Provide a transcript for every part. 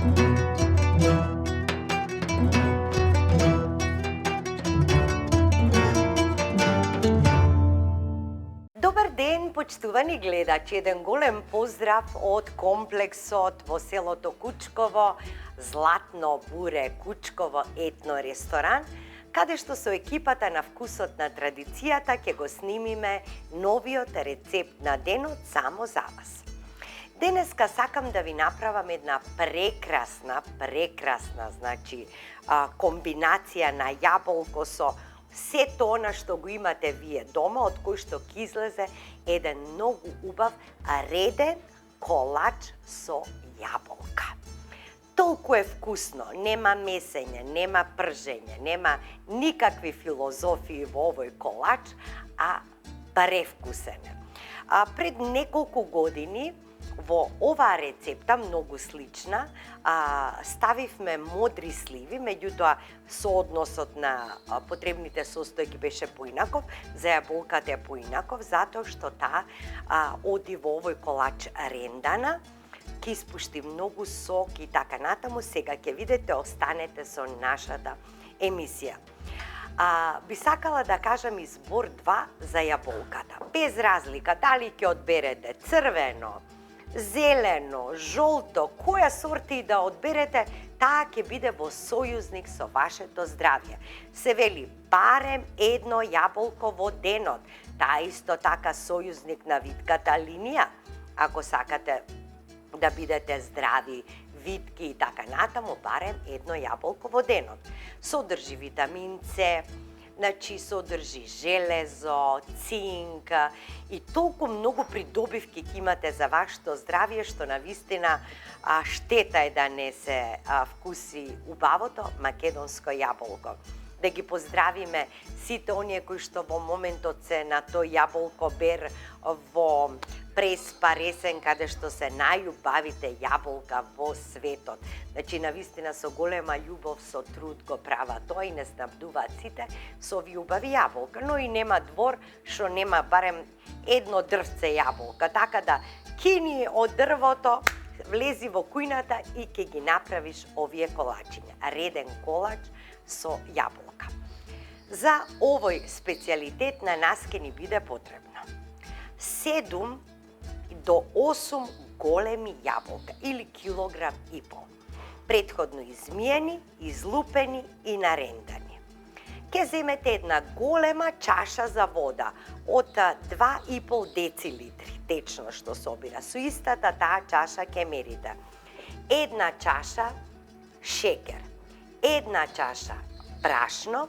Добар ден, почитувани гледачи. Еден голем поздрав од комплексот во селото Кучково, Златно буре Кучково етно ресторан, каде што со екипата на Вкусот на традицијата ќе го снимиме новиот рецепт на денот само за вас. Денеска сакам да ви направам една прекрасна, комбинација на јаболко со сето она што го имате вие дома, од кој што ќе излезе еден многу убав реден колач со јаболка. Толку е вкусно, нема месење, нема пржење, нема никакви филозофии во овој колач, а превкусен е. Пред неколку години во оваа рецепта, многу слична, ставивме модри сливи, меѓутоа соодносот на потребните состојки беше поинаков, за јаболката е поинаков, затоа што таа оди во овој колач рендана, ќе испушти многу сок и така натаму. Сега ќе видите, останете со нашата емисија. Би сакала да кажам избор 2 за јаболката. Без разлика, дали ќе одберете црвено, зелено, жолто, која сорта и да одберете, таа ќе биде во сојузник со вашето здравје. Се вели барем едно јаболко во денот. Таа исто така сојузник на витката линија. Ако сакате да бидете здрави, витки и така натаму, барем едно јаболко во денот. Содржи витамин С, содржи железо, цинк и толку многу придобивки ќе имате за вашето здравје, што навистина штета е да не се вкуси убавото македонско јаболко. Да ги поздравиме сите оние кои што во моментот се на тој јаболко бер во Преспа Ресен, каде што се најубавите јаболка во светот. Навистина со голема љубов, со труд го прават тоа и не снабдуваат сите со овие убави јаболка, но и нема двор што нема барем едно дрвце јаболка, така да кини од дрвото, влези во кујната и ќе ги направиш овие колачиња. Реден колач со јаболка. За овој специјалитет на нас ќе ни биде потребно 7 до 8 големи јаболка или килограм и пол. Претходно измиени, излупени и нарендани. Ке земете една голема чаша за вода од 2,5 децилитри, течно што собира. Со истата таа чаша ке мерите една чаша шекер, една чаша брашно,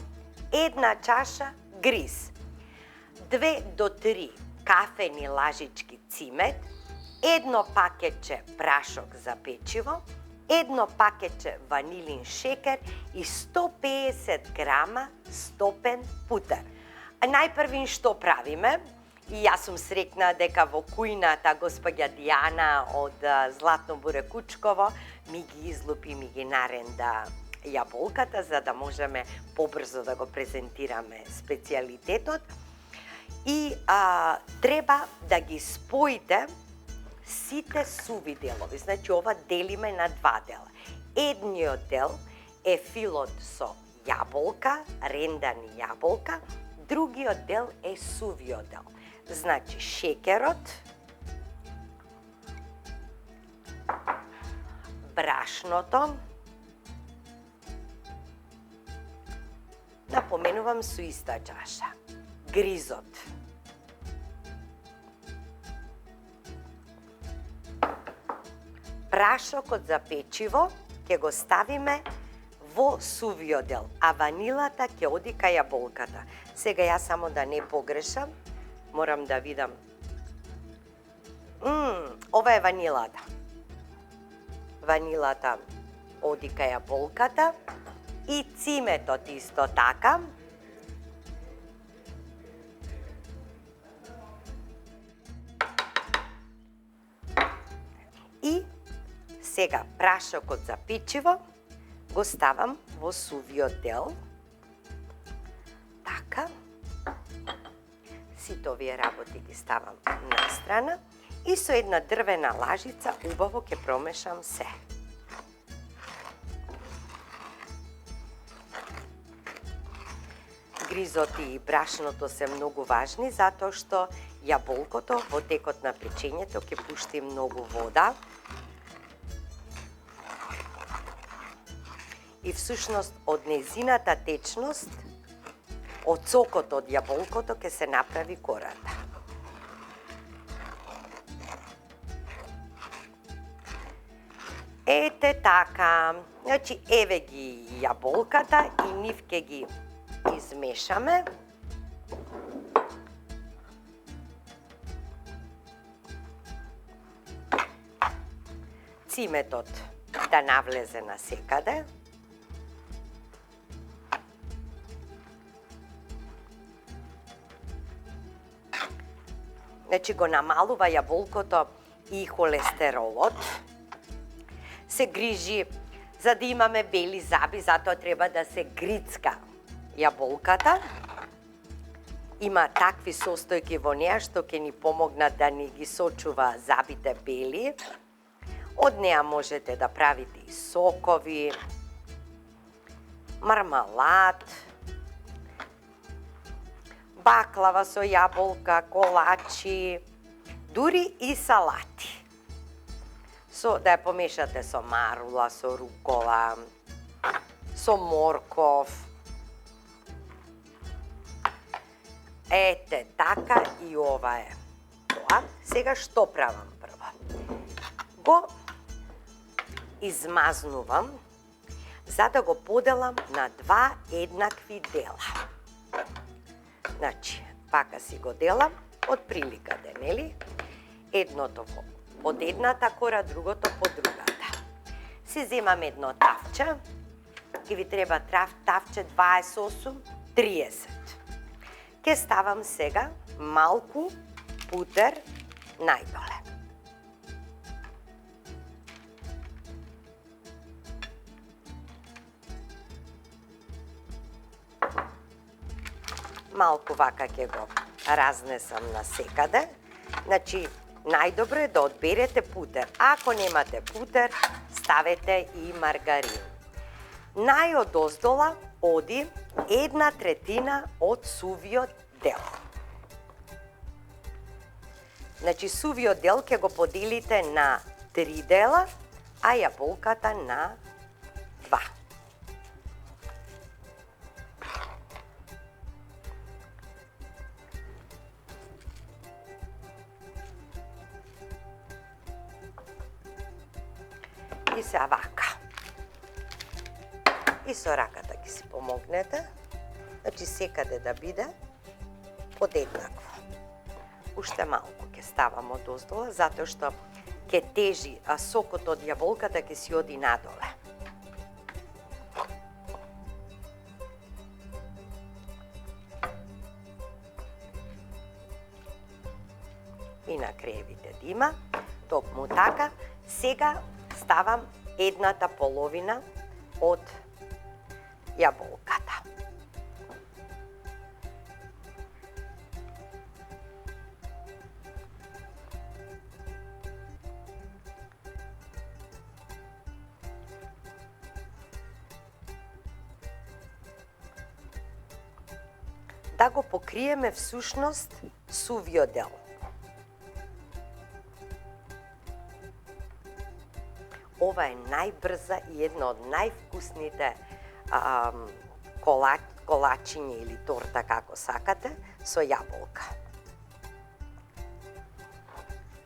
една чаша гриз, 2 до 3 кафени лажички цимет, едно пакетче прашок за печиво, едно пакетче ванилин шекер и 150 грама стопен путер. Најпрвин што правиме, и јас сум срекна дека во кујната госпоѓа Дијана од Златно буре Кучково ми ги излупи, ми ги наренда јаболката, за да можеме побрзо да го презентираме специјалитетот. И треба да ги споите сите суви делови. Ова делиме на 2 дела. Едниот дел е филот со јаболка, рендани јаболка, другиот дел е сувиот дел. Шекерот, брашното, напоменувам со иста чаша, гризот, прашокот за печиво ќе го ставиме во сувиот дел, а ванилата ќе оди кај јаболката. Сега јас само да не погрешам, морам да видам. Ова е ванилата. Ванилата оди кај јаболката и циметот исто така. И сега прашокот за печиво го ставам во сувиот дел. Така. Сите овие работи ги ставам на страна и со една дрвена лажица убаво ќе промешам се. гризот и брашното се многу важни затоа што јаболкото во текот на печењето ќе пушти многу вода. И всушност од незината течност, од сокот од јаболкото ќе се направи кората. Ете така, значи еве ги јаболката и нив ќе ги измешаме. Циметот да навлезе на секаде. Значи го намалува јаболкото и холестеролот. Се грижи за да имаме бели заби, затоа треба да се грицка јаболката. Има такви состојки во неа што ќе ни помогнат да ни ги сочува забите бели. Од неа можете да правите и сокови, мармалад, баклава со јаболка, колачи, дури и салати. Да ја помешате со марула, со рукола, со морков. Ете така и ова е тоа. Сега што правам прво? Го измазнувам за да го поделам на два еднакви дела. Значи, пака си го делам од прилика, нели? Едното од едната кора, другото по другата. Си земам едно тавче, ќе ви треба тавче 28-30. Ке ставам сега малку путер најдоле. Малку вака ќе го разнесам на секаде. Значи, најдобро е да одберете путер. Ако немате путер, ставете и маргарин. Најодоздола оди 1/3 од сувиот дел. Значи, сувиот дел ќе го поделите на 3 дела, а јаболката на 2. И се вака. И со раката ќе си помогнете. Значи секаде да биде подеднакво. Уште малку ќе ставам од оздола, затоа што ќе тежи, а сокот од јаболката ќе си оди надоле. И на краевите дима, токму така. Сега ставам едната половина од јаболката. Да го покриеме всушност сувиот дел. Ова е најбрза и една од највкусните колачиња или торта, како сакате, со јаболка.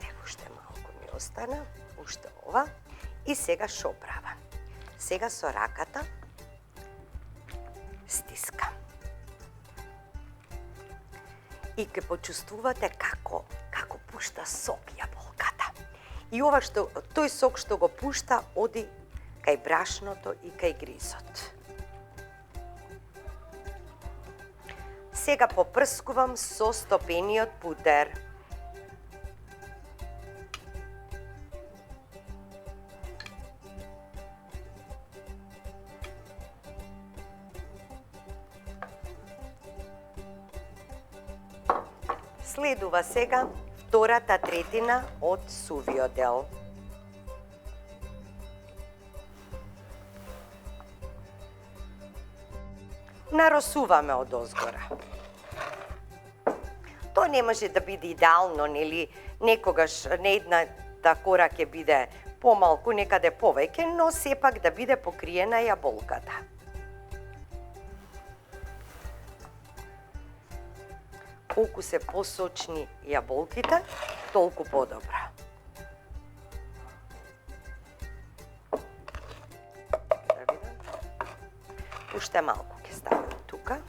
Ево, уште малку ми остана, уште ова. И сега шо правам? Сега со раката стискам. И ќе почувствувате како пушта сок јаболката. И ова тој сок што го пушта оди кај брашното и кај гризот. Сега попрскувам со стопениот путер. Следува сега втората третина од сувиот дел. наросуваме од озгора. Тоа не може да биде идеално, нели? Некогаш не едната кора ќе биде помалку, некаде повеќе, но сепак да биде покриена јаболката. Колку се посочни јаболките, толку подобро. Да видам. Уште малку ќе ставам тука.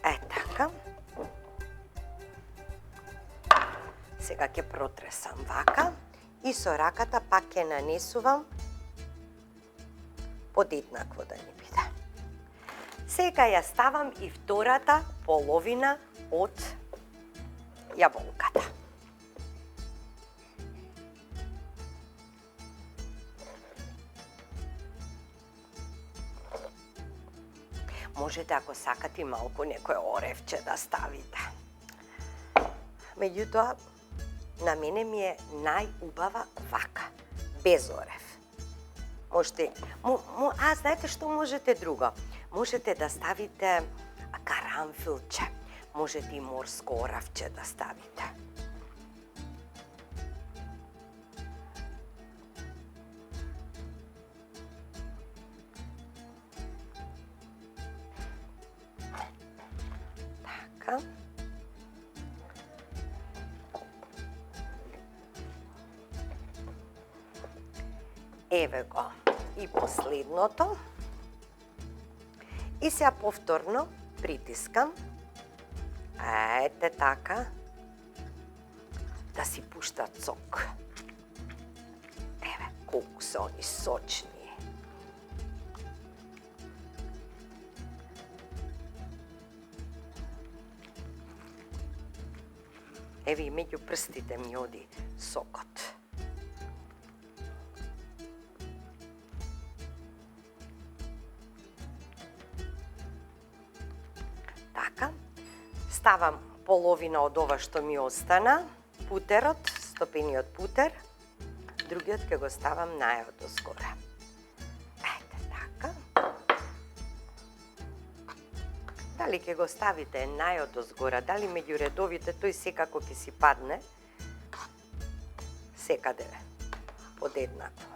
Така. Сега ќе протресам вака и со раката пак ќе нанесувам подеднакво да ни биде. Сега ја ставам и втората половина од јаболката. Можете, ако сакате, малку некој оревче да ставите. Меѓутоа, на мене ми е најубава вака, без орев. Можете, знаете што можете друго? Можете да ставите карамфилче, можете и морско оравче да ставите. Така. Еве го и последното. И сега повторно притискам. Ете така. Да си пуштат сок. Еве, колку се они сочни. Еве и меѓу прстите ми оди сокот. Така, ставам половина од ова што ми остана, путерот, стопениот путер, другиот ќе го ставам најодозгора. Ете така. Дали ќе го ставите најодозгора, дали меѓу редовите, тој секако ќе си падне секаде подеднакво.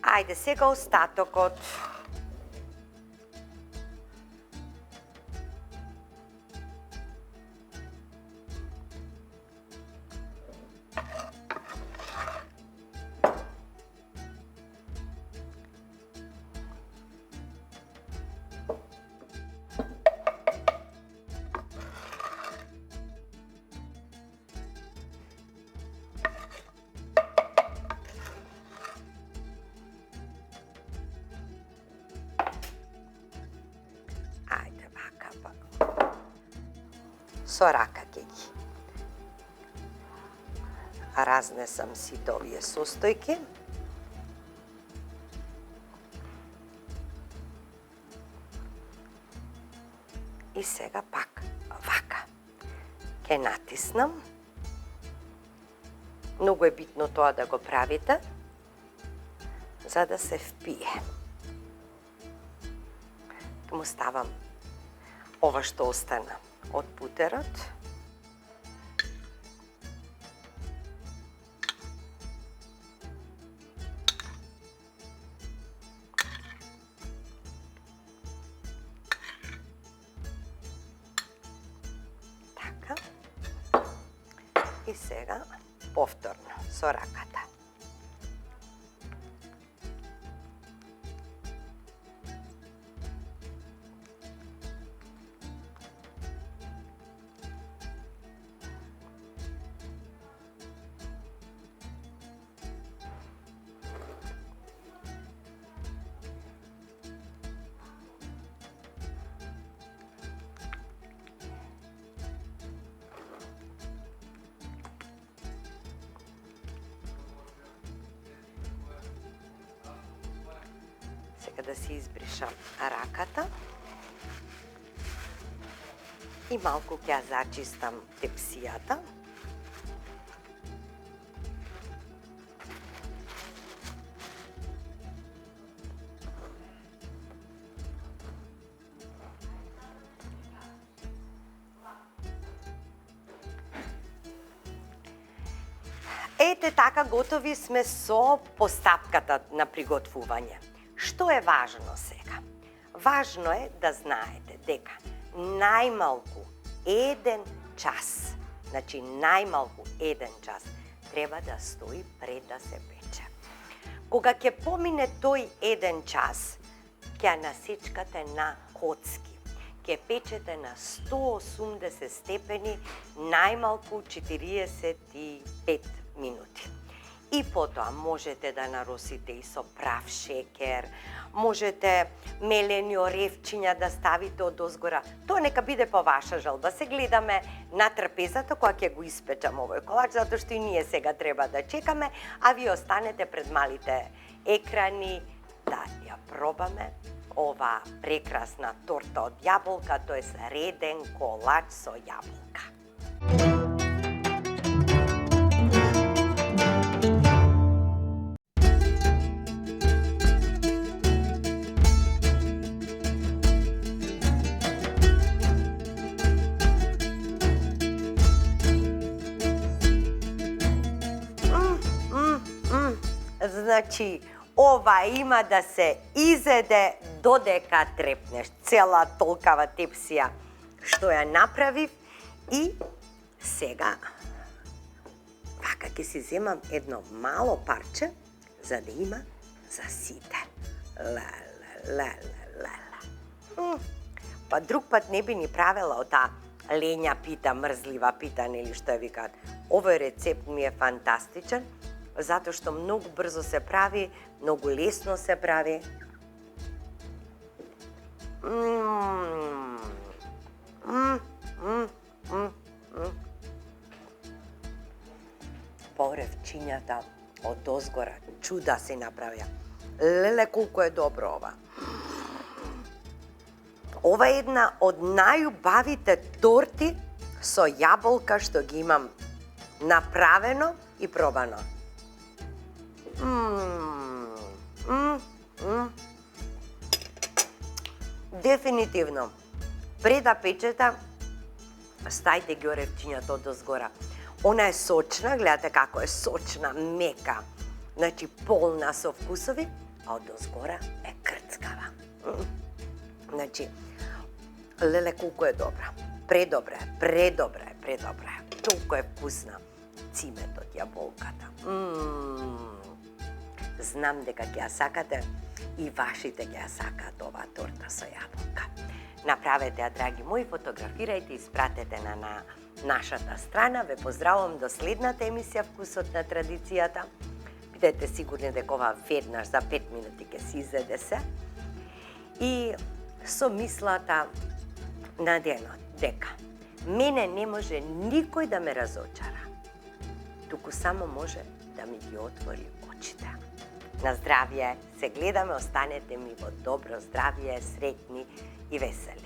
Ајде сега остатокот. Со рака ќе ги разнесам сите овие состојки. И сега пак вака ќе натиснам. Многу е битно тоа да го правите, за да се впие. Му ставам ова што остана од путерот. Така. И сега повторно со раката. Да си избришам раката и малку ќе ја зачистам тепсијата. Ете така готови сме со постапката на приготвување. Што е важно сега? Важно е да знаете дека најмалку 1 час, значи најмалку 1 час, треба да стои пред да се пече. Кога ќе помине тој 1 час, ќе насечкате на коцки. Ќе печете на 180 степени најмалку 45 минути. И потоа можете да наросите и со прав шекер, можете мелени оревчиња да ставите од озгора. Тоа нека биде по ваша жалба. Се гледаме на трпезата кога ќе го испечам овој колач, затоа што и ние сега треба да чекаме, а вие останете пред малите екрани да ја пробаме ова прекрасна торта од јаболка, тоа е реден колач со јаболка. Значи, ова има да се изеде додека трепнеш. Цела толкава тепсија што ја направив и сега вака ќе си земам едно мало парче за да има за сите. Па друг пат не би ни правела од таа ленја пита, мрзлива пита, нели што ја викаат. Овој рецепт ми е фантастичен, затоа што многу брзо се прави, многу лесно се прави. Поревчињата од озгора, чуда се направија. Леле, колку е добро ова. Ова е една од најубавите торти со јаболка што ги имам направено и пробано. Дефинитивно, пред да печете, стајте ги оревчињата од озгора. Она е сочна, гледате како е сочна, мека, значи полна со вкусови, а од озгора е крцкава. Значи, леле, колку е добра. Предобра е. Толку е вкусна. Циметот, јаболката. Знам дека ќе ја сакате и вашите ќе ја сакаат оваа торта со јаболка. Направете ја, драги мои, фотографирајте и испратете на нашата страна. Ве поздравувам до следната емисија Вкусот на традицијата. Бидете сигурни дека ова веднаш за 5 минути ќе се изеде се. И со мислата на денот дека мене не може никој да ме разочара, туку само може да ми ги отвори очите. На здравје, се гледаме, останете ми во добро здравје, среќни и весели.